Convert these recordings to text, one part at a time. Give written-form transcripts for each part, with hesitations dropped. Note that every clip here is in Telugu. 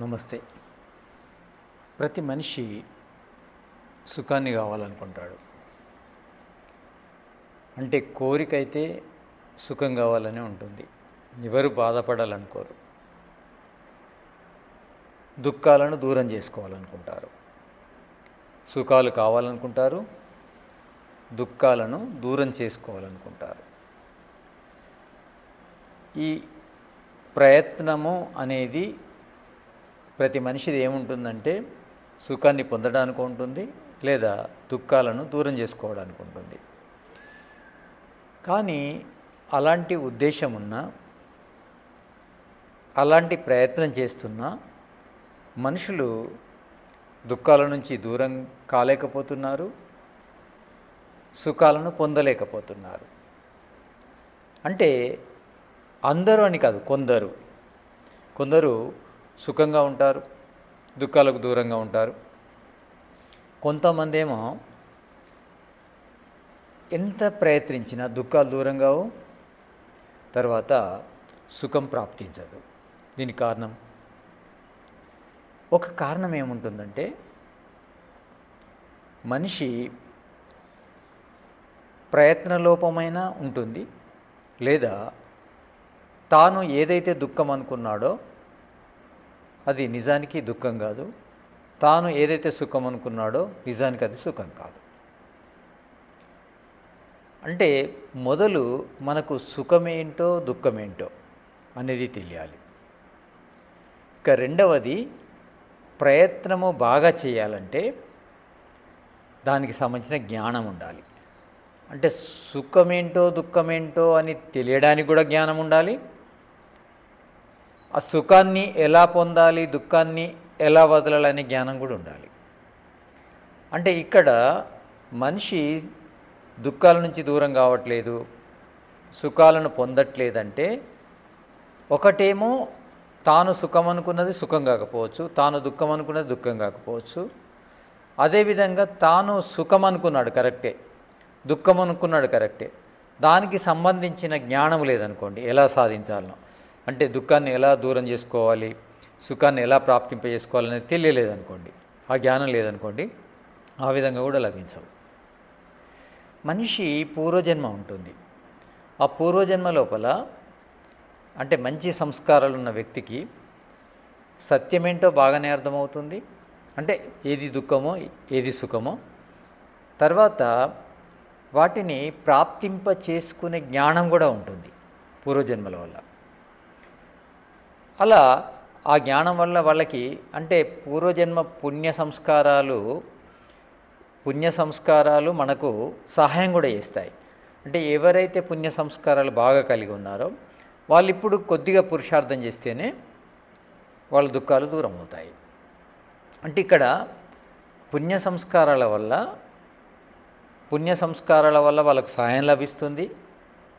నమస్తే. ప్రతి మనిషి సుఖాన్ని కావాలనుకుంటాడు. అంటే కోరికైతే సుఖం కావాలని ఉంటుంది. ఎవరు బాధపడాలనుకోరు. దుఃఖాలను దూరం చేసుకోవాలనుకుంటారు. సుఖాలు కావాలనుకుంటారు, దుఃఖాలను దూరం చేసుకోవాలనుకుంటారు. ఈ ప్రయత్నము అనేది ప్రతి మనిషిది ఏముంటుందంటే సుఖాన్ని పొందడానికి ఉంటుంది, లేదా దుఃఖాలను దూరం చేసుకోవడానికి ఉంటుంది. కానీ అలాంటి ఉద్దేశం ఉన్నా, అలాంటి ప్రయత్నం చేస్తున్నా మనుషులు దుఃఖాల నుంచి దూరం కాలేకపోతున్నారు, సుఖాలను పొందలేకపోతున్నారు. అంటే అందరూ అని కాదు, కొందరు సుఖంగా ఉంటారు, దుఃఖాలకు దూరంగా ఉంటారు. కొంతమంది ఏమో ఎంత ప్రయత్నించినా దుఃఖాలు దూరం కావు, తర్వాత సుఖం ప్రాప్తించదు. దీనికి కారణం, ఒక కారణం ఏముంటుందంటే మనిషి ప్రయత్నలోపమైన ఉంటుంది, లేదా తాను ఏదైతే దుఃఖం అనుకున్నాడో అది నిజానికి దుఃఖం కాదు, తాను ఏదైతే సుఖం అనుకున్నాడో నిజానికి అది సుఖం కాదు. అంటే మొదలు మనకు సుఖమేంటో దుఃఖమేంటో అనేది తెలియాలి. ఇక రెండవది, ప్రయత్నము బాగా చేయాలంటే దానికి సంబంధించిన జ్ఞానం ఉండాలి. అంటే సుఖమేంటో దుఃఖమేంటో అని తెలియడానికి కూడా జ్ఞానం ఉండాలి. ఆ సుఖాన్ని ఎలా పొందాలి, దుఃఖాన్ని ఎలా వదలాలనే జ్ఞానం కూడా ఉండాలి. అంటే ఇక్కడ మనిషి దుఃఖాల నుంచి దూరం కావట్లేదు, సుఖాలను పొందట్లేదంటే ఒకటేమో తాను సుఖం అనుకున్నది సుఖం కాకపోవచ్చు, తాను దుఃఖం అనుకున్నది దుఃఖం కాకపోవచ్చు. అదేవిధంగా తాను సుఖం అనుకున్నాడు కరెక్టే, దుఃఖం అనుకున్నాడు కరెక్టే, దానికి సంబంధించిన జ్ఞానం లేదనుకోండి, ఎలా సాధించాలనో, అంటే దుఃఖాన్ని ఎలా దూరం చేసుకోవాలి, సుఖాన్ని ఎలా ప్రాప్తింపజేసుకోవాలనేది తెలియలేదనుకోండి, ఆ జ్ఞానం లేదనుకోండి, ఆ విధంగా కూడా లభించవు. మనిషి పూర్వజన్మ ఉంటుంది. ఆ పూర్వజన్మ లోపల అంటే మంచి సంస్కారాలు ఉన్న వ్యక్తికి సత్యమేంటో బాగానే అర్థమవుతుంది. అంటే ఏది దుఃఖమో ఏది సుఖమో, తర్వాత వాటిని ప్రాప్తింప చేసుకునే జ్ఞానం కూడా ఉంటుంది పూర్వజన్మల వల్ల. అలా ఆ జ్ఞానం వల్ల వాళ్ళకి అంటే పూర్వజన్మ పుణ్య సంస్కారాలు మనకు సహాయం కూడా చేస్తాయి. అంటే ఎవరైతే పుణ్య సంస్కారాలు బాగా కలిగి ఉన్నారో వాళ్ళు ఇప్పుడు కొద్దిగా పురుషార్థం చేస్తేనే వాళ్ళ దుఃఖాలు దూరం అవుతాయి. అంటే ఇక్కడ పుణ్య సంస్కారాల వల్ల వాళ్ళకు సహాయం లభిస్తుంది,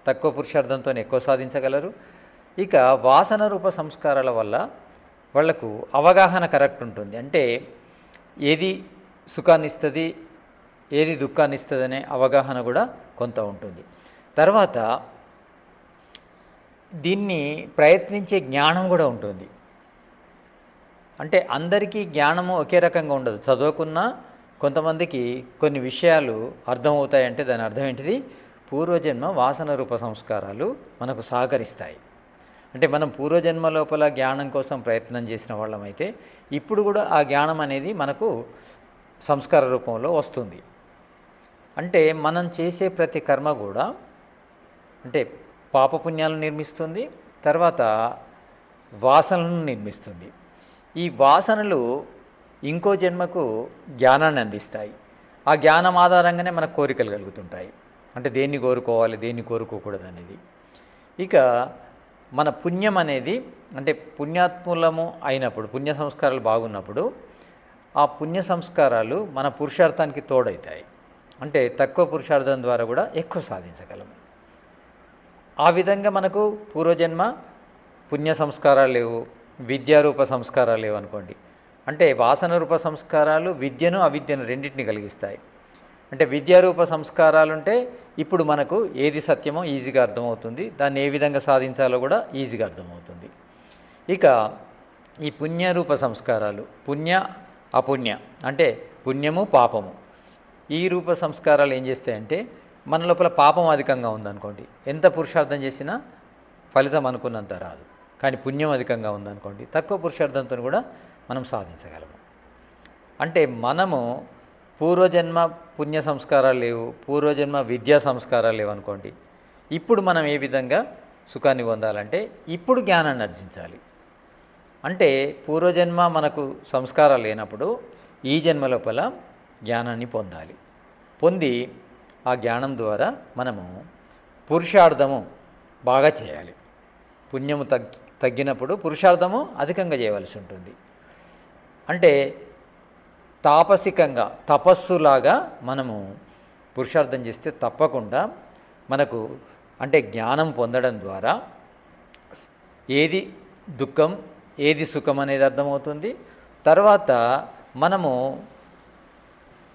తక్కువ పురుషార్థంతో ఎక్కువ సాధించగలరు. ఇక వాసన రూప సంస్కారాల వల్ల వాళ్లకు అవగాహన కరెక్ట్ ఉంటుంది. అంటే ఏది సుఖాన్ని ఇస్తుంది, ఏది దుఃఖాన్ని ఇస్తుంది అనే అవగాహన కూడా కొంత ఉంటుంది. తర్వాత దీన్ని ప్రయత్నించే జ్ఞానం కూడా ఉంటుంది. అంటే అందరికీ జ్ఞానము ఒకే రకంగా ఉండదు. చదువుకున్నా కొంతమందికి కొన్ని విషయాలు అర్థమవుతాయంటే దాని అర్థం ఏంటిది, పూర్వజన్మ వాసన రూప సంస్కారాలు మనకు సహకరిస్తాయి. అంటే మనం పూర్వజన్మ లోపల జ్ఞానం కోసం ప్రయత్నం చేసిన వాళ్ళమైతే ఇప్పుడు కూడా ఆ జ్ఞానం అనేది మనకు సంస్కార రూపంలో వస్తుంది. అంటే మనం చేసే ప్రతి కర్మ కూడా అంటే పాపపుణ్యాలను నిర్మిస్తుంది, తర్వాత వాసనలను నిర్మిస్తుంది. ఈ వాసనలు ఇంకో జన్మకు జ్ఞానాన్ని అందిస్తాయి. ఆ జ్ఞానం ఆధారంగానే మనకు కోరికలు కలుగుతుంటాయి. అంటే దేన్ని కోరుకోవాలి, దేన్ని కోరుకోకూడదు అనేది. ఇక మన పుణ్యం అనేది అంటే పుణ్యాత్ములము అయినప్పుడు, పుణ్య సంస్కారాలు బాగున్నప్పుడు ఆ పుణ్య సంస్కారాలు మన పురుషార్థానికి తోడవుతాయి. అంటే తక్కువ పురుషార్థం ద్వారా కూడా ఎక్కువ సాధించగలము. ఆ విధంగా మనకు పూర్వజన్మ పుణ్య సంస్కారాలు లేవు, విద్యారూప సంస్కారాలు లేవు అనుకోండి. అంటే వాసన రూప సంస్కారాలు విద్యను అవిద్యను రెండింటిని కలిగిస్తాయి. అంటే విద్యారూప సంస్కారాలు ఉంటే ఇప్పుడు మనకు ఏది సత్యమో ఈజీగా అర్థమవుతుంది, దాన్ని ఏ విధంగా సాధించాలో కూడా ఈజీగా అర్థమవుతుంది. ఇక ఈ పుణ్యరూప సంస్కారాలు, పుణ్య అపుణ్య అంటే పుణ్యము పాపము, ఈ రూప సంస్కారాలు ఏం చేస్తాయంటే మన లోపల పాపం అధికంగా ఉందనుకోండి, ఎంత పురుషార్థం చేసినా ఫలితం అనుకున్నంత రాదు. కానీ పుణ్యం అధికంగా ఉందనుకోండి, తక్కువ పురుషార్థంతో కూడా మనం సాధించగలము. అంటే మనము పూర్వజన్మ పుణ్య సంస్కారాలు లేవు, పూర్వజన్మ విద్యా సంస్కారాలు లేవు అనుకోండి, ఇప్పుడు మనం ఏ విధంగా సుఖాన్ని పొందాలంటే ఇప్పుడు జ్ఞానాన్ని ఆర్జించాలి. అంటే పూర్వజన్మ మనకు సంస్కారాలు లేనప్పుడు ఈ జన్మ లోపల జ్ఞానాన్ని పొందాలి. పొంది ఆ జ్ఞానం ద్వారా మనము పురుషార్థము బాగా చేయాలి. పుణ్యము తగ్గినప్పుడు పురుషార్థము అధికంగా చేయవలసి ఉంటుంది. అంటే తాపసికంగా తపస్సులాగా మనము పురుషార్థం చేస్తే తప్పకుండా మనకు అంటే జ్ఞానం పొందడం ద్వారా ఏది దుఃఖం ఏది సుఖం అనేది అర్థమవుతుంది. తర్వాత మనము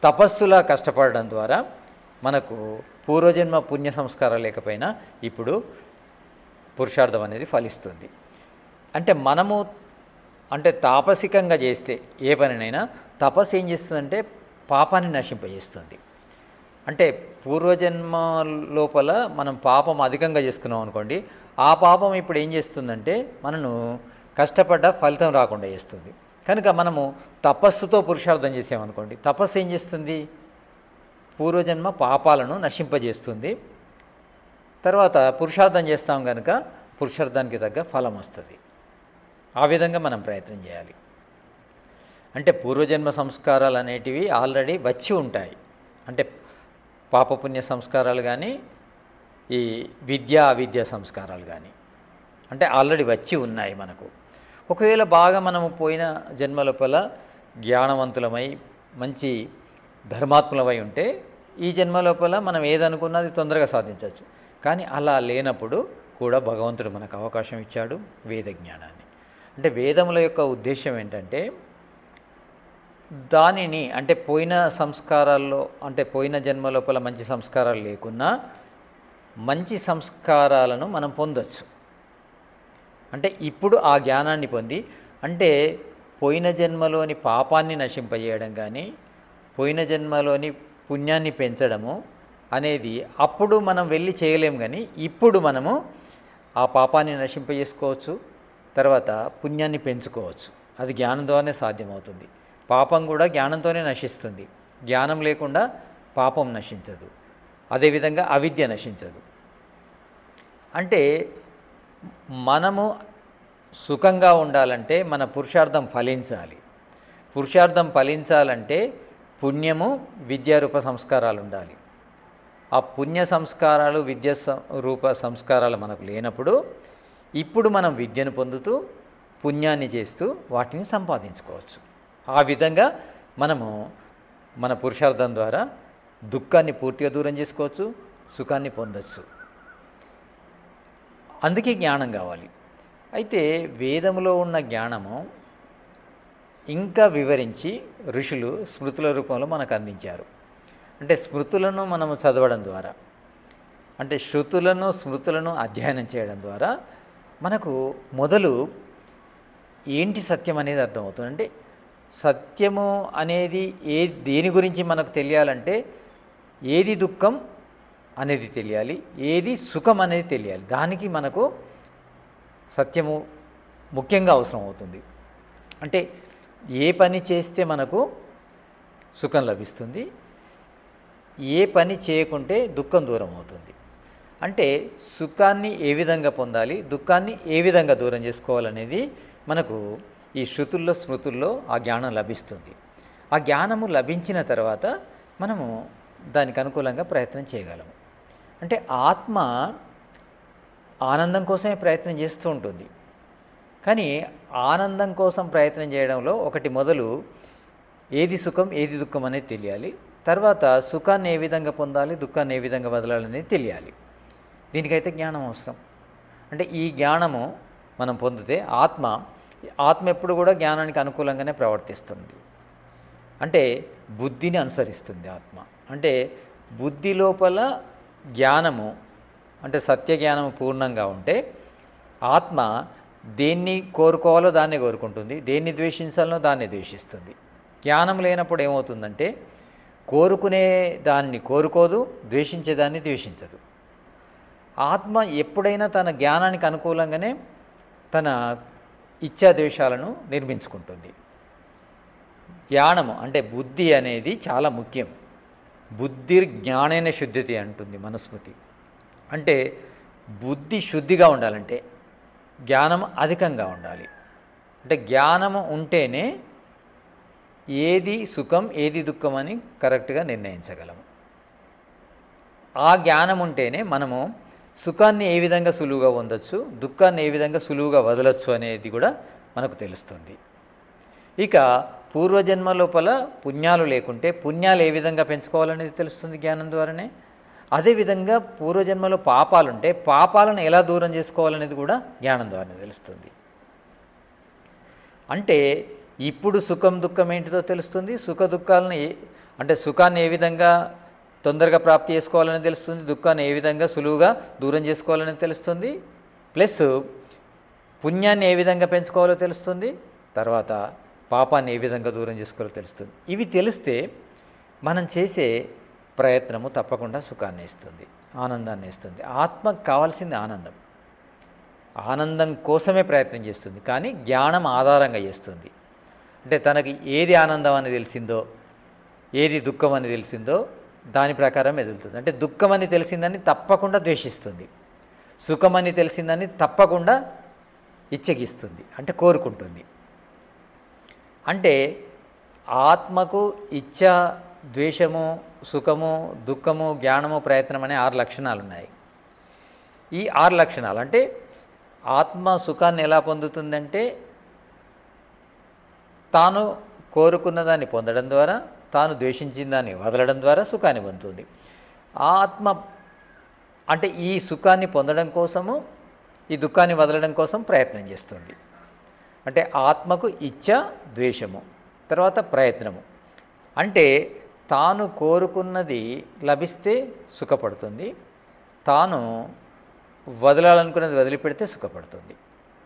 తపస్సులా కష్టపడడం ద్వారా మనకు పూర్వజన్మ పుణ్య సంస్కారం లేకపోయినా ఇప్పుడు పురుషార్థం అనేది ఫలిస్తుంది. అంటే మనము అంటే తాపసికంగా చేస్తే ఏ పనినైనా తపస్సు ఏం చేస్తుందంటే పాపాన్ని నశింపజేస్తుంది. అంటే పూర్వజన్మ లోపల మనం పాపం అధికంగా చేసుకున్నాం అనుకోండి, ఆ పాపం ఇప్పుడు ఏం చేస్తుందంటే మనను కష్టపడ్డ ఫలితం రాకుండా చేస్తుంది. కనుక మనము తపస్సుతో పురుషార్థం చేసామనుకోండి, తపస్సు ఏం చేస్తుంది, పూర్వజన్మ పాపాలను నశింపజేస్తుంది. తర్వాత పురుషార్థం చేస్తాం కనుక పురుషార్థానికి తగ్గ ఫలం వస్తుంది. ఆ విధంగా మనం ప్రయత్నం చేయాలి. అంటే పూర్వజన్మ సంస్కారాలు అనేటివి ఆల్రెడీ వచ్చి ఉంటాయి. అంటే పాపపుణ్య సంస్కారాలు కానీ ఈ విద్యా అవిద్యా సంస్కారాలు కానీ అంటే ఆల్రెడీ వచ్చి ఉన్నాయి మనకు. ఒకవేళ బాగా మనము పోయిన జన్మ లోపల జ్ఞానవంతులమై మంచి ధర్మాత్ములమై ఉంటే ఈ జన్మ లోపల మనం ఏదనుకున్నది తొందరగా సాధించవచ్చు. కానీ అలా లేనప్పుడు కూడా భగవంతుడు మనకు అవకాశం ఇచ్చాడు వేద జ్ఞానాన్ని. అంటే వేదముల యొక్క ఉద్దేశం ఏంటంటే దానిని అంటే పోయిన సంస్కారాల్లో అంటే పోయిన జన్మ లోపల మంచి సంస్కారాలు లేకున్నా మంచి సంస్కారాలను మనం పొందొచ్చు. అంటే ఇప్పుడు ఆ జ్ఞానాన్ని పొంది అంటే పోయిన జన్మలోని పాపాన్ని నశింపజేయడం కానీ పోయిన జన్మలోని పుణ్యాన్ని పెంచడము అనేది అప్పుడు మనం వెళ్ళి చేయలేము. కానీ ఇప్పుడు మనము ఆ పాపాన్ని నశింపజేసుకోవచ్చు, తర్వాత పుణ్యాన్ని పెంచుకోవచ్చు. అది జ్ఞానం ద్వారానే సాధ్యమవుతుంది. పాపం కూడా జ్ఞానంతోనే నశిస్తుంది. జ్ఞానం లేకుండా పాపం నశించదు, అదేవిధంగా అవిద్య నశించదు. అంటే మనము సుఖంగా ఉండాలంటే మన పురుషార్థం ఫలించాలి. పురుషార్థం ఫలించాలంటే పుణ్యము విద్యారూప సంస్కారాలు ఉండాలి. ఆ పుణ్య సంస్కారాలు విద్య రూప సంస్కారాలు మనకు లేనప్పుడు ఇప్పుడు మనం విద్యను పొందుతూ పుణ్యాన్ని చేస్తూ వాటిని సంపాదించుకోవచ్చు. ఆ విధంగా మనము మన పురుషార్థం ద్వారా దుఃఖాన్ని పూర్తిగా దూరం చేసుకోవచ్చు, సుఖాన్ని పొందవచ్చు. అందుకే జ్ఞానం కావాలి. అయితే వేదములో ఉన్న జ్ఞానము ఇంకా వివరించి ఋషులు స్మృతుల రూపంలో మనకు అందించారు. అంటే స్మృతులను మనము చదవడం ద్వారా అంటే శృతులను స్మృతులను అధ్యయనం చేయడం ద్వారా మనకు మొదలు ఏంటి సత్యం అనేది అర్థమవుతుంది. అంటే సత్యము అనేది దేని గురించి మనకు తెలియాలంటే ఏది దుఃఖం అనేది తెలియాలి, ఏది సుఖం అనేది తెలియాలి. దానికి మనకు సత్యము ముఖ్యంగా అవసరం అవుతుంది. అంటే ఏ పని చేస్తే మనకు సుఖం లభిస్తుంది, ఏ పని చేయకుంటే దుఃఖం దూరం అవుతుంది. అంటే సుఖాన్ని ఏ విధంగా పొందాలి, దుఃఖాన్ని ఏ విధంగా దూరం చేసుకోవాలనేది మనకు ఈ శృతుల్లో స్మృతుల్లో ఆ జ్ఞానం లభిస్తుంది. ఆ జ్ఞానము లభించిన తర్వాత మనము దానికి అనుకూలంగా ప్రయత్నం చేయగలము. అంటే ఆత్మ ఆనందం కోసమే ప్రయత్నం చేస్తూ ఉంటుంది. కానీ ఆనందం కోసం ప్రయత్నం చేయడంలో ఒకటి మొదలు ఏది సుఖం ఏది దుఃఖం అనేది తెలియాలి. తర్వాత సుఖాన్ని ఏ విధంగా పొందాలి, దుఃఖాన్ని ఏ విధంగా వదలాలనేది తెలియాలి. దీనికైతే జ్ఞానం అవసరం. అంటే ఈ జ్ఞానము మనం పొందితే ఆత్మ ఎప్పుడు కూడా జ్ఞానానికి అనుకూలంగానే ప్రవర్తిస్తుంది. అంటే బుద్ధిని అనుసరిస్తుంది ఆత్మ. అంటే బుద్ధి లోపల జ్ఞానము అంటే సత్య జ్ఞానము పూర్ణంగా ఉంటే ఆత్మ దేన్ని కోరుకోవాలో దాన్ని కోరుకుంటుంది, దేన్ని ద్వేషించాలో దాన్ని ద్వేషిస్తుంది. జ్ఞానం లేనప్పుడు ఏమవుతుందంటే కోరుకునే దాన్ని కోరుకోదు, ద్వేషించేదాన్ని ద్వేషించదు. ఆత్మ ఎప్పుడైనా తన జ్ఞానానికి అనుకూలంగానే తన ఇచ్ఛాద్వేషాలను నిర్మించుకుంటుంది. జ్ఞానము అంటే బుద్ధి అనేది చాలా ముఖ్యం. బుద్ధిర్ జ్ఞానేన శుద్ధితి అంటుంది మనుస్మృతి. అంటే బుద్ధి శుద్ధిగా ఉండాలంటే జ్ఞానం అధికంగా ఉండాలి. అంటే జ్ఞానము ఉంటేనే ఏది సుఖం ఏది దుఃఖం అని కరెక్ట్గా నిర్ణయించగలము. ఆ జ్ఞానం ఉంటేనే మనము సుఖాన్ని ఏ విధంగా సులువుగా పొందొచ్చు, దుఃఖాన్ని ఏ విధంగా సులువుగా వదలొచ్చు అనేది కూడా మనకు తెలుస్తుంది. ఇక పూర్వజన్మ లోపల పుణ్యాలు లేకుంటే పుణ్యాలు ఏ విధంగా పెంచుకోవాలనేది తెలుస్తుంది జ్ఞానం ద్వారానే. అదేవిధంగా పూర్వజన్మలో పాపాలుంటే పాపాలను ఎలా దూరం చేసుకోవాలనేది కూడా జ్ఞానం ద్వారానే తెలుస్తుంది. అంటే ఇప్పుడు సుఖం దుఃఖం ఏంటిదో తెలుస్తుంది, సుఖ దుఃఖాలను అంటే సుఖాన్ని ఏ విధంగా తొందరగా ప్రాప్తి చేసుకోవాలని తెలుస్తుంది, దుఃఖాన్ని ఏ విధంగా సులువుగా దూరం చేసుకోవాలని తెలుస్తుంది, ప్లస్ పుణ్యాన్ని ఏ విధంగా పెంచుకోవాలో తెలుస్తుంది, తర్వాత పాపాన్ని ఏ విధంగా దూరం చేసుకోవాలో తెలుస్తుంది. ఇవి తెలిస్తే మనం చేసే ప్రయత్నము తప్పకుండా సుఖాన్ని ఇస్తుంది, ఆనందాన్ని ఇస్తుంది. ఆత్మకు కావాల్సింది ఆనందం. ఆనందం కోసమే ప్రయత్నం చేస్తుంది, కానీ జ్ఞానం ఆధారంగా చేస్తుంది. అంటే తనకి ఏది ఆనందం అని తెలిసిందో, ఏది దుఃఖం అని తెలిసిందో దాని ప్రకారం ఎదుగుతుంది. అంటే దుఃఖం అని తెలిసిందని తప్పకుండా ద్వేషిస్తుంది, సుఖమని తెలిసిందని తప్పకుండా ఇచ్చగిస్తుంది, అంటే కోరుకుంటుంది. అంటే ఆత్మకు ఇచ్ఛ, ద్వేషము, సుఖము, దుఃఖము, జ్ఞానము, ప్రయత్నం అనే 6 లక్షణాలు ఉన్నాయి. ఈ 6 లక్షణాలు అంటే ఆత్మ సుఖాన్ని ఎలా పొందుతుందంటే తాను కోరుకున్న దాన్ని పొందడం ద్వారా, తాను ద్వేషించిన దాన్ని వదలడం ద్వారా సుఖాన్ని పొందుతుంది. ఆత్మ అంటే ఈ సుఖాన్ని పొందడం కోసము, ఈ దుఃఖాన్ని వదలడం కోసం ప్రయత్నం చేస్తుంది. అంటే ఆత్మకు ఇచ్ఛ, ద్వేషము, తర్వాత ప్రయత్నము. అంటే తాను కోరుకున్నది లభిస్తే సుఖపడుతుంది, తాను వదలాలనుకున్నది వదిలిపెడితే సుఖపడుతుంది.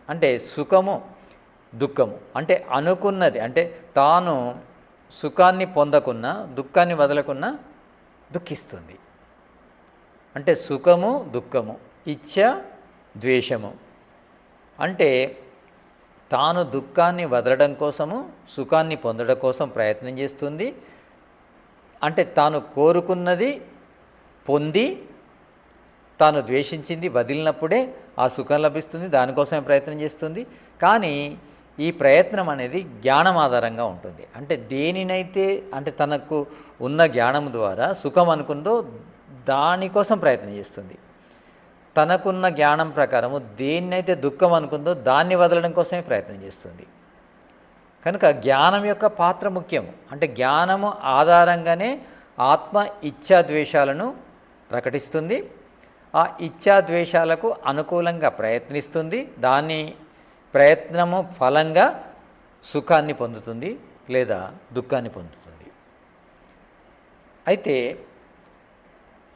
అంటే సుఖము దుఃఖము అంటే అనుకున్నది, అంటే తాను సుఖాన్ని పొందకున్నా దుఃఖాన్ని వదలకున్నా దుఃఖిస్తుంది. అంటే సుఖము దుఃఖము, ఇచ్ఛ ద్వేషము. అంటే తాను దుఃఖాన్ని వదలడం కోసము, సుఖాన్ని పొందడం కోసం ప్రయత్నం చేస్తుంది. అంటే తాను కోరుకున్నది పొంది తాను ద్వేషించింది వదిలినప్పుడే ఆ సుఖం లభిస్తుంది, దానికోసమే ప్రయత్నం చేస్తుంది. కానీ ఈ ప్రయత్నం అనేది జ్ఞానం ఆధారంగా ఉంటుంది. అంటే దేనినైతే అంటే తనకు ఉన్న జ్ఞానం ద్వారా సుఖం అనుకుందో దానికోసం ప్రయత్నం చేస్తుంది. తనకున్న జ్ఞానం ప్రకారము దేన్నైతే దుఃఖం అనుకుందో దాన్ని వదలడం కోసమే ప్రయత్నం చేస్తుంది. కనుక జ్ఞానం యొక్క పాత్ర ముఖ్యము. అంటే జ్ఞానము ఆధారంగానే ఆత్మ ఇచ్ఛాద్వేషాలను ప్రకటిస్తుంది, ఆ ఇచ్ఛాద్వేషాలకు అనుకూలంగా ప్రయత్నిస్తుంది, దాని ప్రయత్నము ఫలంగా సుఖాన్ని పొందుతుంది లేదా దుఃఖాన్ని పొందుతుంది. అయితే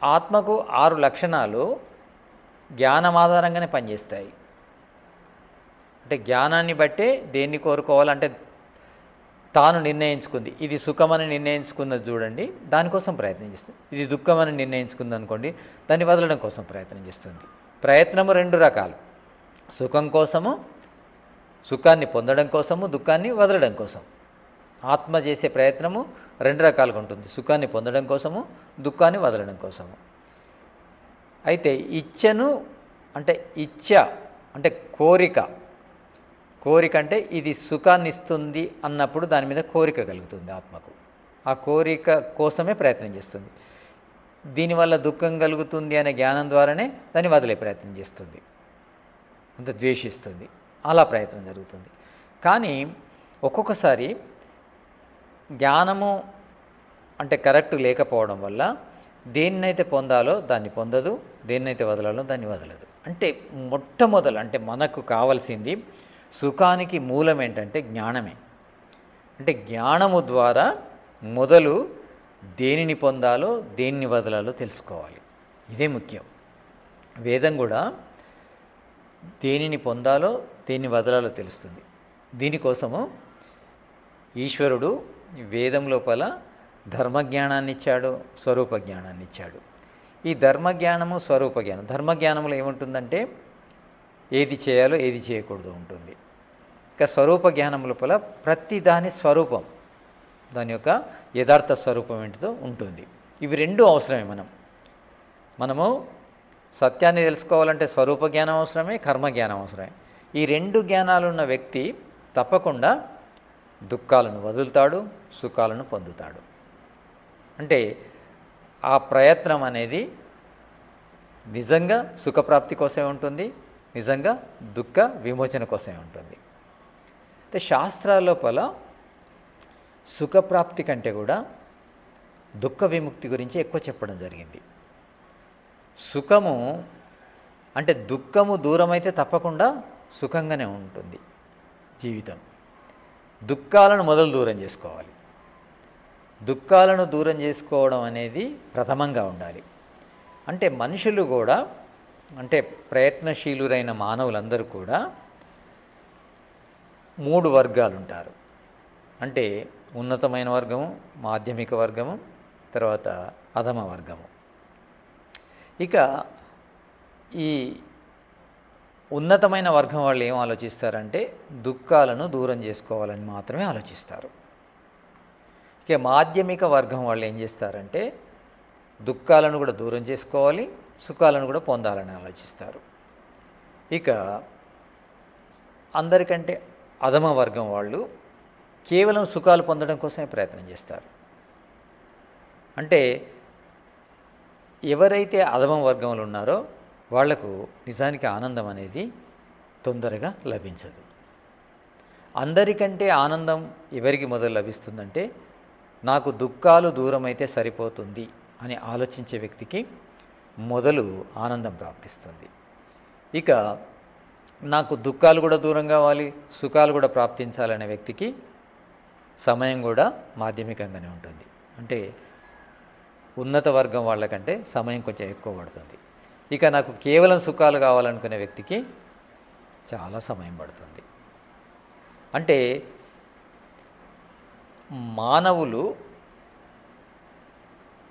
ఆత్మకు 6 లక్షణాలు జ్ఞానం ఆధారంగానే పనిచేస్తాయి. అంటే జ్ఞానాన్ని బట్టే దేన్ని కోరుకోవాలంటే తాను నిర్ణయించుకుంది, ఇది సుఖమని నిర్ణయించుకున్నది చూడండి, దానికోసం ప్రయత్నం చేస్తుంది. ఇది దుఃఖమని నిర్ణయించుకుంది అనుకోండి, దాన్ని వదలడం కోసం ప్రయత్నం చేస్తుంది. ప్రయత్నము 2 రకాలు, సుఖం కోసము, సుఖాన్ని పొందడం కోసము, దుఃఖాన్ని వదలడం కోసం. ఆత్మ చేసే ప్రయత్నము 2 రకాలుగా ఉంటుంది, సుఖాన్ని పొందడం కోసము, దుఃఖాన్ని వదలడం కోసము. అయితే ఇచ్ఛను అంటే ఇచ్ఛ అంటే కోరిక, కోరిక అంటే ఇది సుఖాన్ని ఇస్తుంది అన్నప్పుడు దాని మీద కోరిక కలుగుతుంది ఆత్మకు. ఆ కోరిక కోసమే ప్రయత్నం చేస్తుంది. దీనివల్ల దుఃఖం కలుగుతుంది అనే జ్ఞానం ద్వారానే దాన్ని వదిలే ప్రయత్నం చేస్తుంది, అంత ద్వేషిస్తుంది, అలా ప్రయత్నం జరుగుతుంది. కానీ ఒక్కొక్కసారి జ్ఞానము అంటే కరెక్ట్ లేకపోవడం వల్ల దేన్నైతే పొందాలో దాన్ని పొందదు, దేన్నైతే వదలాలో దాన్ని వదలదు. అంటే మొట్టమొదలు అంటే మనకు కావాల్సింది సుఖానికి మూలం ఏంటంటే జ్ఞానమే. అంటే జ్ఞానము ద్వారా మొదలు దేనిని పొందాలో దేన్ని వదలాలో తెలుసుకోవాలి, ఇదే ముఖ్యం. వేదం కూడా దేనిని పొందాలో దీన్ని వదలాలో తెలుస్తుంది. దీనికోసము ఈశ్వరుడు వేదం లోపల ధర్మజ్ఞానాన్ని ఇచ్చాడు, స్వరూప జ్ఞానాన్ని ఇచ్చాడు. ఈ ధర్మజ్ఞానము, స్వరూప జ్ఞానం, ధర్మజ్ఞానంలో ఏముంటుందంటే ఏది చేయాలో ఏది చేయకూడదు ఉంటుంది. ఇక స్వరూప జ్ఞానం లోపల ప్రతి దాని స్వరూపం, దాని యొక్క యథార్థ స్వరూపం ఏంటిదో ఉంటుంది. ఇవి రెండు అవసరమే. మనము సత్యాన్ని తెలుసుకోవాలంటే స్వరూప జ్ఞానం అవసరమే, కర్మ జ్ఞానం అవసరమే. ఈ రెండు జ్ఞానాలు ఉన్న వ్యక్తి తప్పకుండా దుఃఖాలను వదులుతాడు, సుఖాలను పొందుతాడు. అంటే ఆ ప్రయత్నం అనేది నిజంగా సుఖప్రాప్తి కోసమే ఉంటుంది, నిజంగా దుఃఖ విమోచన కోసమే ఉంటుంది. అంటే శాస్త్రాల లోపల సుఖప్రాప్తి కంటే కూడా దుఃఖ విముక్తి గురించి ఎక్కువ చెప్పడం జరిగింది. సుఖము అంటే దుఃఖము దూరమైతే తప్పకుండా సుఖంగానే ఉంటుంది జీవితం. దుఃఖాలను మొదలు దూరం చేసుకోవాలి. దుఃఖాలను దూరం చేసుకోవడం అనేది ప్రథమంగా ఉండాలి. అంటే మనుషులు కూడా, అంటే ప్రయత్నశీలురైన మానవులందరూ కూడా 3 వర్గాలు ఉంటారు. అంటే ఉన్నతమైన వర్గము, మాధ్యమిక వర్గము, తర్వాత అధమ వర్గము. ఇక ఈ ఉన్నతమైన వర్గం వాళ్ళు ఏం ఆలోచిస్తారంటే దుఃఖాలను దూరం చేసుకోవాలని మాత్రమే ఆలోచిస్తారు. ఇక మాధ్యమిక వర్గం వాళ్ళు ఏం చేస్తారంటే దుఃఖాలను కూడా దూరం చేసుకోవాలి, సుఖాలను కూడా పొందాలని ఆలోచిస్తారు. ఇక అందరికంటే అధమ వర్గం వాళ్ళు కేవలం సుఖాలు పొందడం కోసమే ప్రయత్నం చేస్తారు. అంటే ఎవరైతే అధమ వర్గంలో ఉన్నారో వాళ్లకు నిజానికి ఆనందం అనేది తొందరగా లభించదు. అందరికంటే ఆనందం ఎవరికి మొదలు లభిస్తుందంటే నాకు దుఃఖాలు దూరమైతే సరిపోతుంది అని ఆలోచించే వ్యక్తికి మొదలు ఆనందం ప్రాప్తిస్తుంది. ఇక నాకు దుఃఖాలు కూడా దూరం కావాలి, సుఖాలు కూడా ప్రాప్తించాలనే వ్యక్తికి సమయం కూడా మాధ్యమికంగానే ఉంటుంది. అంటే ఉన్నత వర్గం వాళ్ళకంటే సమయం కొంచెం ఎక్కువ పడుతుంది. ఇక నాకు కేవలం సుఖాలు కావాలనుకునే వ్యక్తికి చాలా సమయం పడుతుంది. అంటే మానవులు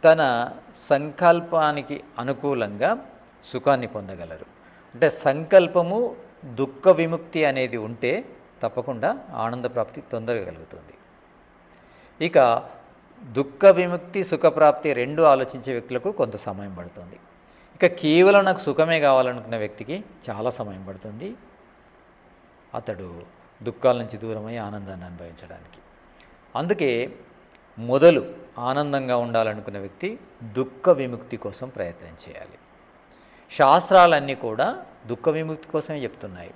తన సంకల్పానికి అనుకూలంగా సుఖాన్ని పొందగలరు. అంటే సంకల్పము దుఃఖ విముక్తి అనేది ఉంటే తప్పకుండా ఆనంద ప్రాప్తి తొందరగా కలుగుతుంది. ఇక దుఃఖ విముక్తి, సుఖప్రాప్తి రెండు ఆలోచించే వ్యక్తులకు కొంత సమయం పడుతుంది. ఇక కేవలం నాకు సుఖమే కావాలనుకున్న వ్యక్తికి చాలా సమయం పడుతుంది అతడు దుఃఖాల నుంచి దూరమై ఆనందాన్ని అనుభవించడానికి. అందుకే మొదలు ఆనందంగా ఉండాలనుకున్న వ్యక్తి దుఃఖ విముక్తి కోసం ప్రయత్నం చేయాలి. శాస్త్రాలన్నీ కూడా దుఃఖ విముక్తి కోసమే చెప్తున్నాయి.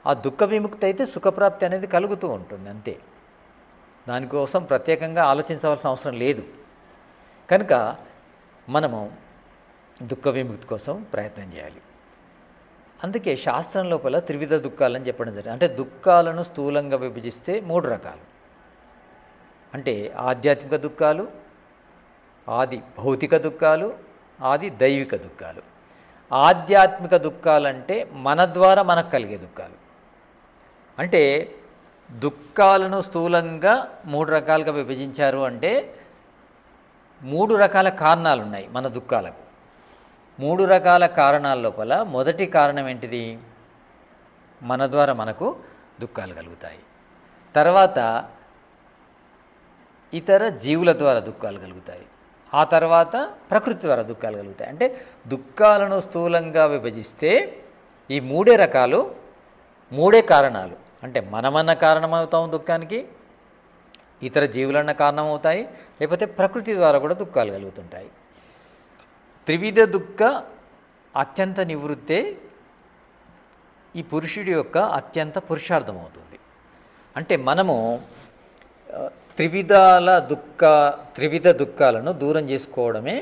ఆ దుఃఖ విముక్తి అయితే సుఖప్రాప్తి అనేది కలుగుతూ ఉంటుంది అంతే. దానికోసం ప్రత్యేకంగా ఆలోచించవలసిన అవసరం లేదు. కనుక మనము దుఃఖ విముక్తి కోసం ప్రయత్నం చేయాలి. అందుకే శాస్త్రం లోపల త్రివిధ దుఃఖాలని చెప్పడం జరిగింది. అంటే దుఃఖాలను స్థూలంగా విభజిస్తే 3 రకాలు. అంటే ఆధ్యాత్మిక దుఃఖాలు, ఆది భౌతిక దుఃఖాలు, ఆది దైవిక దుఃఖాలు. ఆధ్యాత్మిక దుఃఖాలంటే మన ద్వారా మనకు కలిగే దుఃఖాలు. అంటే దుఃఖాలను స్థూలంగా 3 రకాలుగా విభజించారు. అంటే 3 రకాల కారణాలు ఉన్నాయి మన దుఃఖాలకు. 3 రకాల కారణాల లోపల మొదటి కారణం ఏంటిది? మన ద్వారా మనకు దుఃఖాలు కలుగుతాయి. తర్వాత ఇతర జీవుల ద్వారా దుఃఖాలు కలుగుతాయి. ఆ తర్వాత ప్రకృతి ద్వారా దుఃఖాలు కలుగుతాయి. అంటే దుఃఖాలను స్థూలంగా విభజిస్తే ఈ 3 రకాలు, 3 కారణాలు. అంటే మనమన్న కారణమవుతాం దుఃఖానికి, ఇతర జీవులన్న కారణమవుతాయి, లేకపోతే ప్రకృతి ద్వారా కూడా దుఃఖాలు కలుగుతుంటాయి. త్రివిధ దుఃఖ అత్యంత నివృత్తే ఈ పురుషుడి యొక్క అత్యంత పురుషార్థం అవుతుంది. అంటే మనము త్రివిధ దుఃఖాలను దూరం చేసుకోవడమే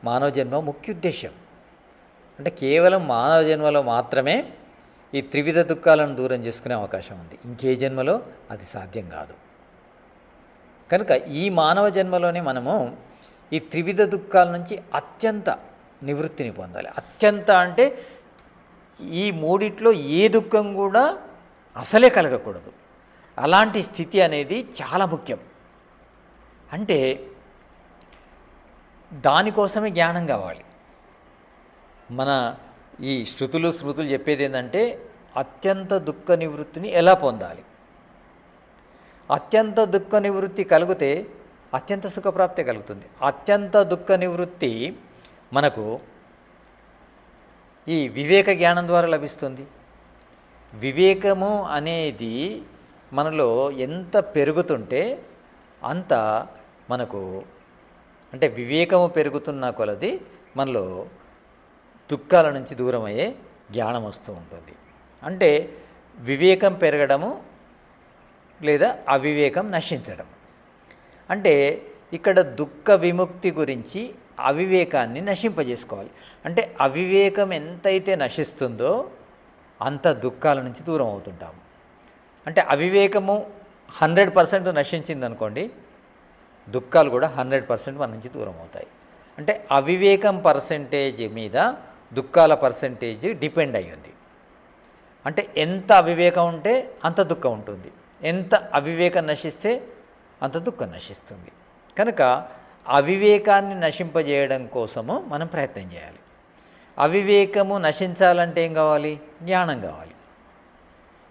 మానవ జన్మ ముఖ్య ఉద్దేశం. అంటే కేవలం మానవ జన్మలో మాత్రమే ఈ త్రివిధ దుఃఖాలను దూరం చేసుకునే అవకాశం ఉంది. ఇంకే జన్మలో అది సాధ్యం కాదు. కనుక ఈ మానవ జన్మలోనే మనము ఈ త్రివిధ దుఃఖాల నుంచి అత్యంత నివృత్తిని పొందాలి. అత్యంత అంటే ఈ మూడిట్లో ఏ దుఃఖం కూడా అసలే కలగకూడదు. అలాంటి స్థితి అనేది చాలా ముఖ్యం. అంటే దానికోసమే జ్ఞానం కావాలి. మన ఈ శృతులు స్మృతులు చెప్పేది ఏంటంటే అత్యంత దుఃఖ నివృత్తిని ఎలా పొందాలి. అత్యంత దుఃఖ నివృత్తి కలిగితే అత్యంత సుఖప్రాప్తి కలుగుతుంది. అత్యంత దుఃఖ నివృత్తి మనకు ఈ వివేక జ్ఞానం ద్వారా లభిస్తుంది. వివేకము అనేది మనలో ఎంత పెరుగుతుంటే అంత మనకు అంటే వివేకము పెరుగుతున్న కొలది మనలో దుఃఖాల నుంచి దూరం అయ్యే జ్ఞానం వస్తూ ఉంటుంది. అంటే వివేకం పెరగడము లేదా అవివేకం నశించడం. అంటే ఇక్కడ దుఃఖ విముక్తి గురించి అవివేకాన్ని నశింపజేసుకోవాలి. అంటే అవివేకం ఎంతైతే నశిస్తుందో అంత దుఃఖాల నుంచి దూరం అవుతుంటాము. అంటే అవివేకము 100% నశించిందనుకోండి, దుఃఖాలు కూడా 100% మన నుంచి దూరం అవుతాయి. అంటే అవివేకం పర్సెంటేజ్ మీద దుఃఖాల పర్సెంటేజ్ డిపెండ్ అయ్యింది. అంటే ఎంత అవివేకం ఉంటే అంత దుఃఖం ఉంటుంది, ఎంత అవివేకం నశిస్తే అంత దుఃఖం నశిస్తుంది. కనుక అవివేకాన్ని నశింపజేయడం కోసము మనం ప్రయత్నం చేయాలి. అవివేకము నశించాలంటే ఏం కావాలి? జ్ఞానం కావాలి.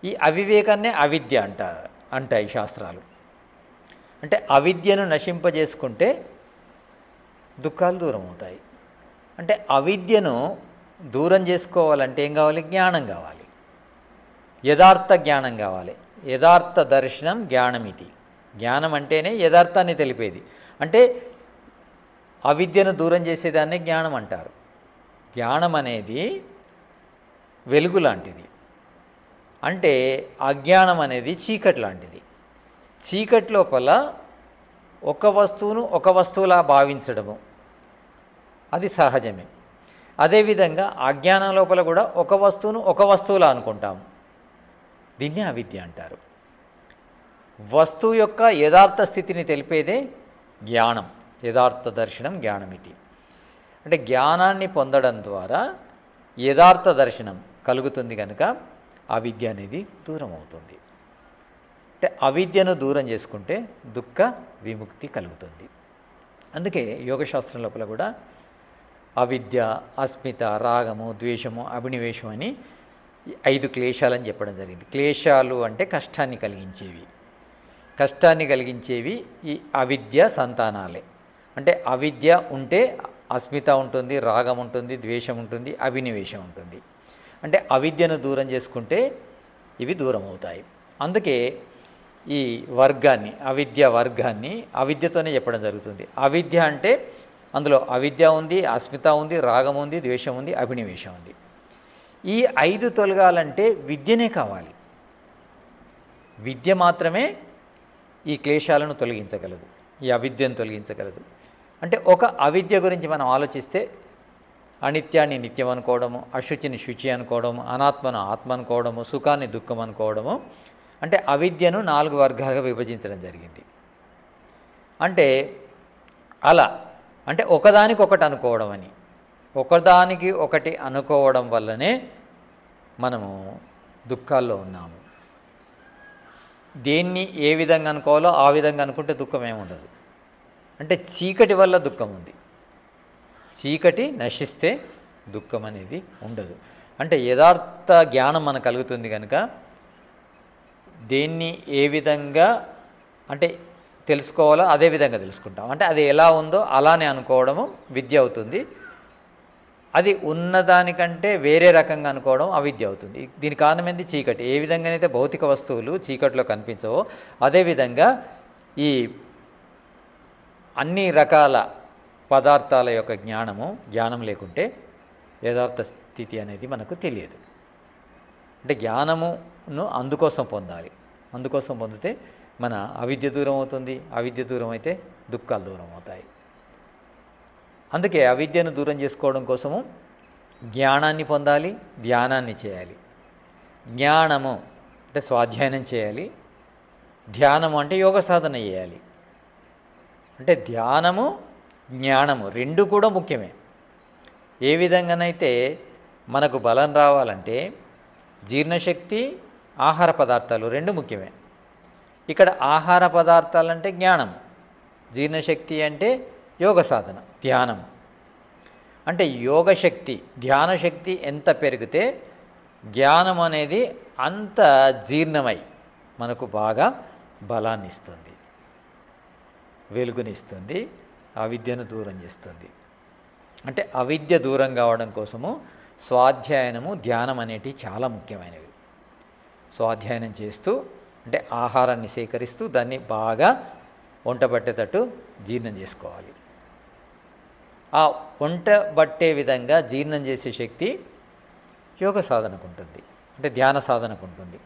ఈ అవివేకాన్నే అవిద్య అంటాయి శాస్త్రాలు. అంటే అవిద్యను నశింపజేసుకుంటే దుఃఖాలు దూరం అవుతాయి. అంటే అవిద్యను దూరం చేసుకోవాలంటే ఏం కావాలి? జ్ఞానం కావాలి, యథార్థ జ్ఞానం కావాలి. యథార్థ దర్శనం జ్ఞానమితి. జ్ఞానం అంటేనే యథార్థాన్ని తెలిపేది. అంటే అవిద్యను దూరం చేసేదాన్ని జ్ఞానం అంటారు. జ్ఞానం అనేది వెలుగు లాంటిది. అంటే అజ్ఞానం అనేది చీకటి లాంటిది. చీకటి లోపల ఒక వస్తువును ఒక వస్తువులా భావించడము అది సహజమే. అదేవిధంగా అజ్ఞానం లోపల కూడా ఒక వస్తువును ఒక వస్తువులా అనుకుంటాము. దీన్ని అవిద్య అంటారు. వస్తువు యొక్క యథార్థ స్థితిని తెలిపేదే జ్ఞానం. యథార్థ దర్శనం జ్ఞానమితి. అంటే జ్ఞానాన్ని పొందడం ద్వారా యథార్థ దర్శనం కలుగుతుంది. కనుక అవిద్య అనేది దూరం అవుతుంది. అంటే అవిద్యను దూరం చేసుకుంటే దుఃఖ విముక్తి కలుగుతుంది. అందుకే యోగశాస్త్రం లోపల కూడా అవిద్య, అస్మిత, రాగము, ద్వేషము, అభినివేశం అని 5 క్లేశాలని చెప్పడం జరిగింది. క్లేశాలు అంటే కష్టాన్ని కలిగించేవి. కష్టాన్ని కలిగించేవి ఈ అవిద్య సంతానాలే. అంటే అవిద్య ఉంటే అస్మిత ఉంటుంది, రాగం ఉంటుంది, ద్వేషం ఉంటుంది, అభినివేశం ఉంటుంది. అంటే అవిద్యను దూరం చేసుకుంటే ఇవి దూరం అవుతాయి. అందుకే ఈ వర్గాన్ని, అవిద్య వర్గాన్ని అవిద్యతోనే చెప్పడం జరుగుతుంది. అవిద్య అంటే అందులో అవిద్య ఉంది, అస్మిత ఉంది, రాగం ఉంది, ద్వేషం ఉంది, అభినివేశం ఉంది. ఈ 5 తొలగాలంటే విద్యనే కావాలి. విద్య మాత్రమే ఈ క్లేశాలను తొలగించగలదు, ఈ అవిద్యను తొలగించగలదు. అంటే ఒక అవిద్య గురించి మనం ఆలోచిస్తే అనిత్యాన్ని నిత్యం అనుకోవడము, అశుచిని శుచి అనుకోవడము, అనాత్మను ఆత్మ అనుకోవడము, సుఖాన్ని దుఃఖం అనుకోవడము. అంటే అవిద్యను 4 వర్గాలుగా విభజించడం జరిగింది. అంటే అలా అంటే ఒకదానికొకటి అనుకోవడం అని, ఒకదానికి ఒకటి అనుకోవడం వల్లనే మనము దుఃఖాల్లో ఉన్నాము. దేన్ని ఏ విధంగా అనుకోవాలో ఆ విధంగా అనుకుంటే దుఃఖం ఏముండదు. అంటే చీకటి వల్ల దుఃఖం ఉంది, చీకటి నశిస్తే దుఃఖం అనేది ఉండదు. అంటే యథార్థ జ్ఞానం మనకు కలుగుతుంది కనుక దేన్ని ఏ విధంగా అంటే తెలుసుకోవాలో అదే విధంగా తెలుసుకుంటాం. అంటే అది ఎలా ఉందో అలానే అనుకోవడము విద్య అవుతుంది. అది ఉన్నదానికంటే వేరే రకంగా అనుకోవడం అవిద్య అవుతుంది. దీని కారణం ఏంది? చీకటి. ఏ విధంగానైతే భౌతిక వస్తువులు చీకటిలో కనిపించవో అదేవిధంగా ఈ అన్ని రకాల పదార్థాల యొక్క జ్ఞానం లేకుంటే యథార్థ స్థితి అనేది మనకు తెలియదు. అంటే జ్ఞానమును అందుకోసం పొందాలి. అందుకోసం పొందితే మన అవిద్య దూరం అవుతుంది. అవిద్య దూరం అయితే దుఃఖాలు దూరం అవుతాయి. అందుకే అవిద్యను దూరం చేసుకోవడం కోసము జ్ఞానాన్ని పొందాలి, ధ్యానాన్ని చేయాలి. జ్ఞానము అంటే స్వాధ్యాయనం చేయాలి, ధ్యానము అంటే యోగ సాధన చేయాలి. అంటే ధ్యానము జ్ఞానము 2 కూడా ముఖ్యమే. ఏ విధంగానైతే మనకు బలం రావాలంటే జీర్ణశక్తి, ఆహార పదార్థాలు రెండు ముఖ్యమే. ఇక్కడ ఆహార పదార్థాలంటే జ్ఞానం, జీర్ణశక్తి అంటే యోగ సాధన, ధ్యానం. అంటే యోగశక్తి, ధ్యానశక్తి ఎంత పెరిగితే జ్ఞానం అనేది అంత జీర్ణమై మనకు బాగా బలాన్ని ఇస్తుంది, వెలుగునిస్తుంది, అవిద్యను దూరం చేస్తుంది. అంటే అవిద్య దూరం కావడం కోసము స్వాధ్యాయనము, ధ్యానం అనేటివి చాలా ముఖ్యమైనవి. స్వాధ్యాయనం చేస్తూ అంటే ఆహారాన్ని సేకరిస్తూ దాన్ని బాగా వంట పట్టేటట్టు జీర్ణం చేసుకోవాలి. ఆ వంట పట్టే విధంగా జీర్ణం చేసే శక్తి యోగ సాధనకు ఉంటుంది, అంటే ధ్యాన సాధనకు ఉంటుంది.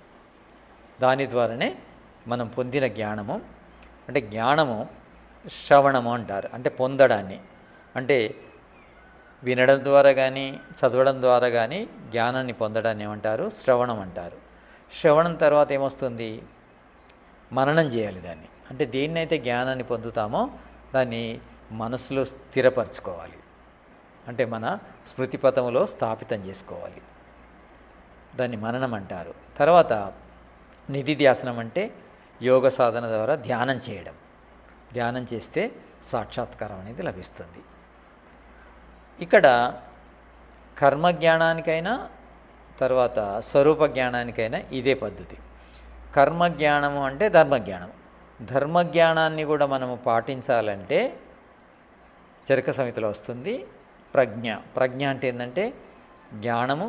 దాని ద్వారానే మనం పొందిన జ్ఞానము, అంటే జ్ఞానము శ్రవణము అంటారు, అంటే పొందడాన్ని. అంటే వినడం ద్వారా కానీ చదవడం ద్వారా కానీ జ్ఞానాన్ని పొందడాన్ని ఏమంటారు? శ్రవణం అంటారు. శ్రవణం తర్వాత ఏమొస్తుంది? మననం చేయాలి దాన్ని. అంటే దేన్నైతే జ్ఞానాన్ని పొందుతామో దాన్ని మనసులో స్థిరపరచుకోవాలి, అంటే మన స్మృతిపథంలో స్థాపితం చేసుకోవాలి. దాన్ని మననం అంటారు. తర్వాత నిధిధ్యాసనం అంటే యోగ సాధన ద్వారా ధ్యానం చేయడం. ధ్యానం చేస్తే సాక్షాత్కారం అనేది లభిస్తుంది. ఇక్కడ కర్మజ్ఞానానికైనా తర్వాత స్వరూప జ్ఞానానికైనా ఇదే పద్ధతి. కర్మజ్ఞానము అంటే ధర్మజ్ఞానం. ధర్మజ్ఞానాన్ని కూడా మనము పాటించాలంటే చరక సంహితలో వస్తుంది ప్రజ్ఞ. ప్రజ్ఞ అంటే ఏంటంటే జ్ఞానము,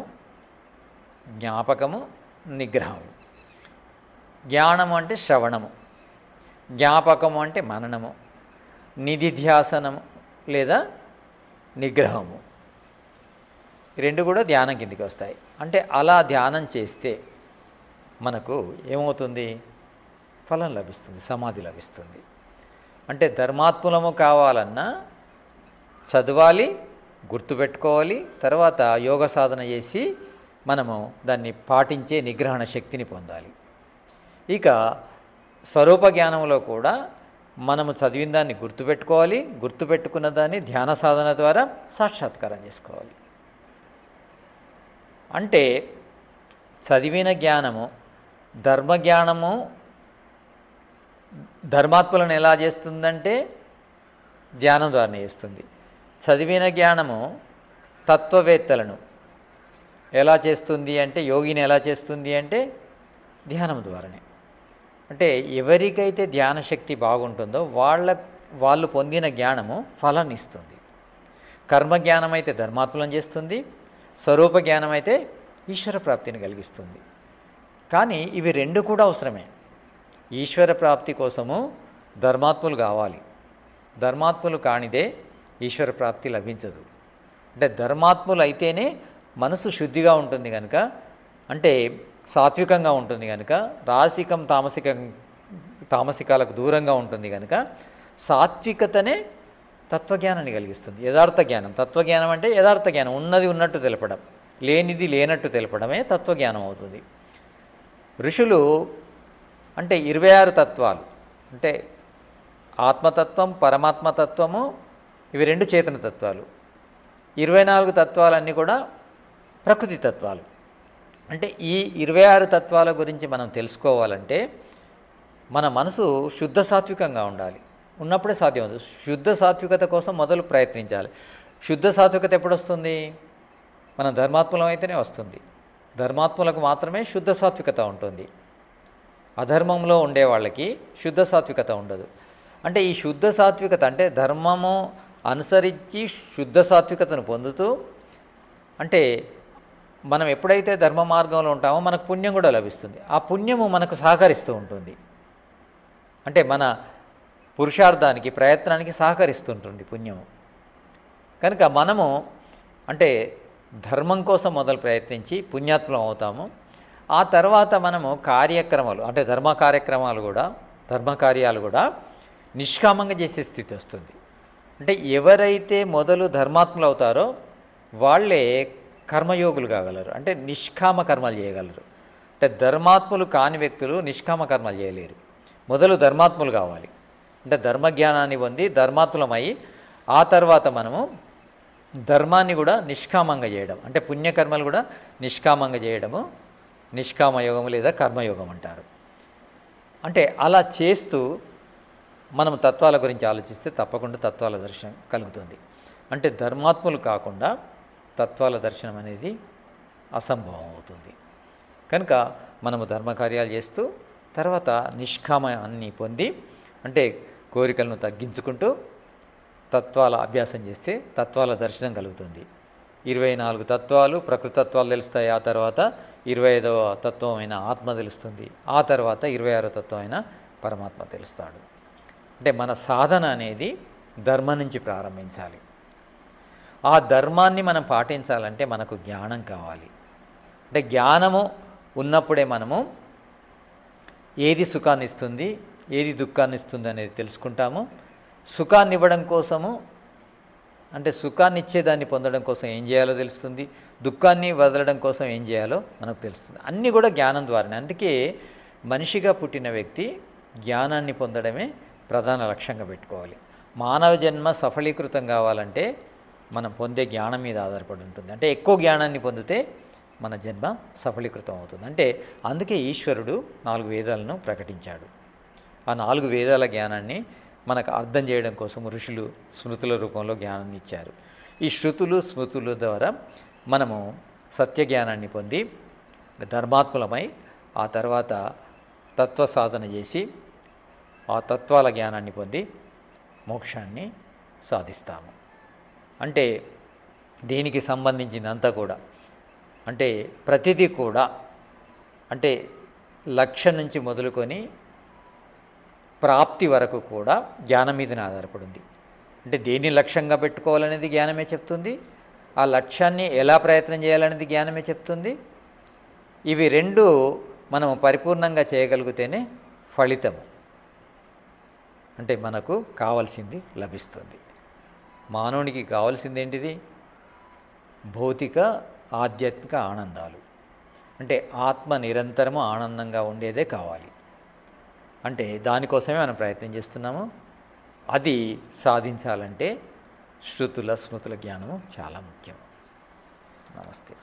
జ్ఞాపకము, నిగ్రహము. జ్ఞానము అంటే శ్రవణము, జ్ఞాపకము అంటే మననము, నిధిధ్యాసనము లేదా నిగ్రహము. ఈ రెండు కూడా ధ్యానం కిందికి వస్తాయి. అంటే అలా ధ్యానం చేస్తే మనకు ఏమవుతుంది? ఫలం లభిస్తుంది, సమాధి లభిస్తుంది. అంటే ధర్మాత్ములము కావాలన్నా చదవాలి, గుర్తుపెట్టుకోవాలి, తర్వాత యోగ సాధన చేసి మనము దాన్ని పాటించే నిగ్రహణ శక్తిని పొందాలి. ఇక స్వరూప జ్ఞానంలో కూడా మనము చదివిన దాన్ని గుర్తుపెట్టుకోవాలి, గుర్తుపెట్టుకున్న దాన్ని ధ్యాన సాధన ద్వారా సాక్షాత్కారం చేసుకోవాలి. అంటే చదివిన జ్ఞానము, ధర్మజ్ఞానము ధర్మాత్ములను ఎలా చేస్తుందంటే ధ్యానం ద్వారానే చేస్తుంది. చదివిన జ్ఞానము తత్వవేత్తలను ఎలా చేస్తుంది అంటే, యోగిని ఎలా చేస్తుంది అంటే ధ్యానం ద్వారానే. అంటే ఎవరికైతే ధ్యానశక్తి బాగుంటుందో వాళ్ళు పొందిన జ్ఞానము ఫలాన్ని ఇస్తుంది. కర్మజ్ఞానం అయితే ధర్మాత్ములను చేస్తుంది, స్వరూప జ్ఞానం అయితే ఈశ్వర ప్రాప్తిని కలిగిస్తుంది. కానీ ఇవి రెండు కూడా అవసరమే. ఈశ్వర ప్రాప్తి కోసము ధర్మాత్ములు కావాలి, ధర్మాత్ములు కానిదే ఈశ్వర ప్రాప్తి లభించదు. అంటే ధర్మాత్ములు అయితేనే మనసు శుద్ధిగా ఉంటుంది కనుక, అంటే సాత్వికంగా ఉంటుంది కనుక, రాసికం తామసికాలకు దూరంగా ఉంటుంది కనుక సాత్వికతనే తత్వజ్ఞానాన్ని కలిగిస్తుంది. యథార్థ జ్ఞానం, తత్వజ్ఞానం అంటే యథార్థ జ్ఞానం, ఉన్నది ఉన్నట్టు తెలపడం, లేనిది లేనట్టు తెలపడమే తత్వజ్ఞానం అవుతుంది. ఋషులు అంటే 26 తత్వాలు, అంటే ఆత్మతత్వం, పరమాత్మతత్వము, ఇవి రెండు చేతన తత్వాలు. 24 తత్వాలన్నీ కూడా ప్రకృతి తత్వాలు. అంటే ఈ 26 తత్వాల గురించి మనం తెలుసుకోవాలంటే మన మనసు శుద్ధ సాత్వికంగా ఉండాలి, ఉన్నప్పుడే సాధ్యం అవుతుంది. శుద్ధ సాత్వికత కోసం మొదలు ప్రయత్నించాలి. శుద్ధ సాత్వికత ఎప్పుడు వస్తుంది? మనం ధర్మాత్ములం అయితేనే వస్తుంది. ధర్మాత్ములకు మాత్రమే శుద్ధ సాత్వికత ఉంటుంది. అధర్మంలో ఉండే వాళ్ళకి శుద్ధ సాత్వికత ఉండదు. అంటే ఈ శుద్ధ సాత్వికత అంటే ధర్మము అనుసరించి శుద్ధ సాత్వికతను పొందుతూ, అంటే మనం ఎప్పుడైతే ధర్మ మార్గంలో ఉంటామో మనకు పుణ్యం కూడా లభిస్తుంది. ఆ పుణ్యము మనకు సహకరిస్తూ ఉంటుంది, అంటే మన పురుషార్థానికి, ప్రయత్నానికి సహకరిస్తుంటుంది పుణ్యము. కనుక మనము అంటే ధర్మం కోసం మొదలు ప్రయత్నించి పుణ్యాత్మలం అవుతాము. ఆ తర్వాత మనము కార్యక్రమాలు అంటే ధర్మకార్యాలు కూడా నిష్కామంగా చేసే స్థితి వస్తుంది. అంటే ఎవరైతే మొదలు ధర్మాత్ములు అవుతారో వాళ్ళే కర్మయోగులు కాగలరు, అంటే నిష్కామ కర్మలు చేయగలరు. అంటే ధర్మాత్ములు కాని వ్యక్తులు నిష్కామ కర్మలు చేయలేరు. మొదలు ధర్మాత్ములు కావాలి, అంటే ధర్మజ్ఞానాన్ని పొంది ధర్మాత్ములమై ఆ తర్వాత మనము ధర్మాన్ని కూడా నిష్కామంగా చేయడం, అంటే పుణ్యకర్మలు కూడా నిష్కామంగా చేయడము నిష్కామయోగం లేదా కర్మయోగం అంటారు. అంటే అలా చేస్తూ మనం తత్వాల గురించి ఆలోచిస్తే తప్పకుండా తత్వాల దర్శనం కలుగుతుంది. అంటే ధర్మాత్ములు కాకుండా తత్వాల దర్శనం అనేది అసంభవం అవుతుంది. కనుక మనము ధర్మకార్యాలు చేస్తూ తర్వాత నిష్కామాన్ని పొంది, అంటే కోరికలను తగ్గించుకుంటూ తత్వాల అభ్యాసం చేస్తే తత్వాల దర్శనం కలుగుతుంది. 24 తత్వాలు ప్రకృతి తత్వాలు తెలుస్తాయి. ఆ తర్వాత 25వ తత్వం అయిన ఆత్మ తెలుస్తుంది. ఆ తర్వాత 26వ తత్వం అయిన పరమాత్మ తెలుస్తాడు. అంటే మన సాధన అనేది ధర్మం నుంచి ప్రారంభించాలి. ఆ ధర్మాన్ని మనం పాటించాలంటే మనకు జ్ఞానం కావాలి. అంటే జ్ఞానము ఉన్నప్పుడే మనము ఏది సుఖాన్ని ఇస్తుంది, ఏది దుఃఖాన్ని ఇస్తుంది అనేది తెలుసుకుంటాము. సుఖాన్ని ఇవ్వడం కోసము, అంటే సుఖాన్ని ఇచ్చేదాన్ని పొందడం కోసం ఏం చేయాలో తెలుస్తుంది, దుఃఖాన్ని వదలడం కోసం ఏం చేయాలో మనకు తెలుస్తుంది. అన్నీ కూడా జ్ఞానం ద్వారానే. అందుకే మనిషిగా పుట్టిన వ్యక్తి జ్ఞానాన్ని పొందడమే ప్రధాన లక్ష్యంగా పెట్టుకోవాలి. మానవ జన్మ సఫలీకృతం కావాలంటే మనం పొందే జ్ఞానం మీద ఆధారపడి ఉంటుంది. అంటే ఎక్కువ జ్ఞానాన్ని పొందితే మన జన్మ సఫలీకృతం అవుతుంది. అంటే అందుకే ఈశ్వరుడు 4 వేదాలను ప్రకటించాడు. ఆ 4 వేదాల జ్ఞానాన్ని మనకు అర్థం చేయడం కోసం ఋషులు స్మృతుల రూపంలో జ్ఞానాన్ని ఇచ్చారు. ఈ శృతులు స్మృతుల ద్వారా మనము సత్య జ్ఞానాన్ని పొంది ధర్మాత్ములమై ఆ తర్వాత తత్వ సాధన చేసి ఆ తత్వాల జ్ఞానాన్ని పొంది మోక్షాన్ని సాధిస్తాము. అంటే దీనికి సంబంధించిందంతా కూడా, అంటే ప్రతిదీ కూడా, అంటే లక్ష్యం నుంచి మొదలుకొని ప్రాప్తి వరకు కూడా జ్ఞానం మీదనే ఆధారపడింది. అంటే దేన్ని లక్ష్యంగా పెట్టుకోవాలనేది జ్ఞానమే చెప్తుంది. ఆ లక్ష్యాన్ని ఎలా ప్రయత్నం చేయాలనేది జ్ఞానమే చెప్తుంది. ఇవి రెండు మనం పరిపూర్ణంగా చేయగలిగితేనే ఫలితము, అంటే మనకు కావాల్సింది లభిస్తుంది. మానవునికి కావాల్సింది ఏంటిది? భౌతిక ఆధ్యాత్మిక ఆనందాలు. అంటే ఆత్మ నిరంతరము ఆనందంగా ఉండేదే కావాలి. అంటే దానికోసమే మనం ప్రయత్నం చేస్తున్నాము. అది సాధించాలంటే శృతుల స్మృతుల జ్ఞానము చాలా ముఖ్యం. నమస్తే.